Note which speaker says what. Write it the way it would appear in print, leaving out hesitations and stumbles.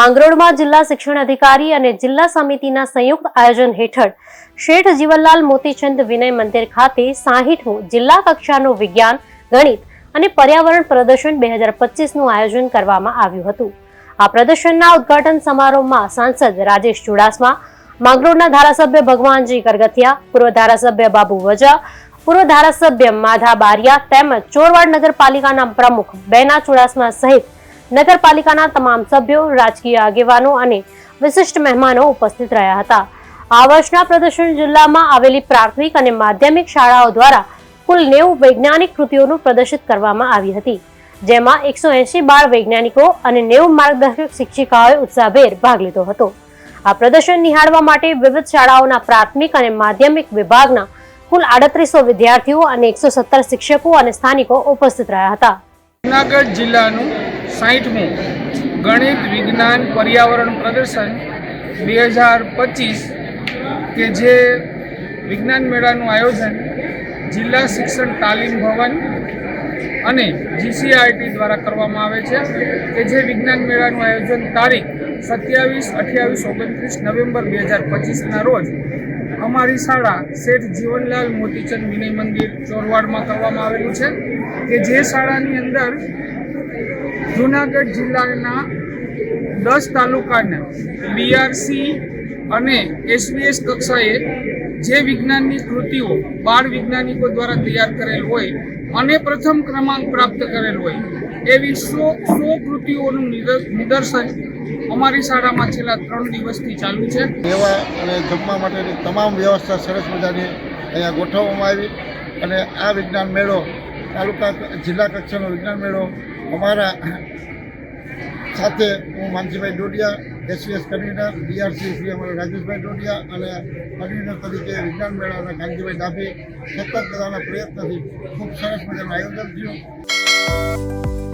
Speaker 1: માંગરોળમાં જિલ્લા શિક્ષણ અધિકારી અને જિલ્લા સમિતિના સંયુક્ત આયોજન હેઠળ શેઠ જીવનલાલ મોતીચંદ વિનય મંદિર ખાતે 60મું જિલ્લા કક્ષાનું વિજ્ઞાન, ગણિત અને પર્યાવરણ પ્રદર્શન 2025નું આયોજન કરવામાં આવ્યું હતું। આ પ્રદર્શનના ઉદ્ઘાટન સમારોહમાં સાંસદ રાજેશ ચુડાસમા, માંગરોળના ધારાસભ્ય ભગવાનજી કરગથિયા, પૂર્વ ધારાસભ્ય બાબુ વજા, પૂર્વ ધારાસભ્ય માધા બારિયા તેમજ ચોરવાડ નગરપાલિકાના પ્રમુખ બેના ચુડાસમા સહિત નગરપાલિકાના તમામ સભ્યો, રાજકીય આગેવાનો અને વિશિષ્ટ મહેમાનો ઉપસ્થિત રહ્યા હતા। આ વર્ષના પ્રદર્શન જિલ્લામાં આવેલી પ્રાથમિક અને માધ્યમિક શાળાઓ દ્વારા કુલ 90 વૈજ્ઞાનિક કૃતિઓનું પ્રદર્શિત કરવામાં આવી હતી, જેમાં 180 બાળ વૈજ્ઞાનિકો અને 90 માર્ગદર્શક શિક્ષિકાઓએ ઉત્સાહભેર ભાગ લીધો હતો। આ પ્રદર્શન નિહાળવા માટે વિવિધ શાળાઓના પ્રાથમિક અને માધ્યમિક વિભાગના કુલ 3800 વિદ્યાર્થીઓ અને 117 શિક્ષકો અને સ્થાનિકો ઉપસ્થિત રહ્યા હતા।
Speaker 2: જૂનાગઢ જિલ્લાનું 60મું ગણિત, વિજ્ઞાન, પર્યાવરણ પ્રદર્શન 2025 કે જે વિજ્ઞાન મેળાનું આયોજન જિલ્લા શિક્ષણ તાલીમ ભવન અને GCRT દ્વારા કરવામાં આવે છે કે જે વિજ્ઞાન મેળાનું આયોજન તારીખ 27, 28, 29 નવેમ્બર 2025ના રોજ અમારી શાળા શેઠ જીવનલાલ મોતીચંદ વિનય મંદિર ચોરવાડમાં કરવામાં આવેલું છે કે જે શાળાની અંદર જૂનાગઢ જિલ્લાના 10 તાલુકાના BRC અને SBS કક્ષાએ જે વિજ્ઞાનની કૃતિઓ બાળ વૈજ્ઞાનિકો દ્વારા તૈયાર કરેલ હોય અને પ્રથમ ક્રમાંક પ્રાપ્ત કરેલ હોય એવી 100 કૃતિઓનું નિદર્શન અમારી શાળામાં છેલ્લા 3 દિવસથી ચાલુ છે।
Speaker 3: રહેવા અને જમવા માટેની તમામ વ્યવસ્થા સરસ મજાની અહીંયા ગોઠવવામાં આવી અને આ વિજ્ઞાન મેળો તાલુકા જિલ્લા કક્ષાનો વિજ્ઞાન મેળો અમારા સાથે હું Mansibhai Dodiya, SBS convener, BRC Shri અમારા રાજેશભાઈ ડોડિયા અને કન્વીનર તરીકે વિજ્ઞાન મેળાના કાંતિભાઈ ડાભી સતત બધાના પ્રયત્નથી ખૂબ સરસ મજાનું આયોજન થયું।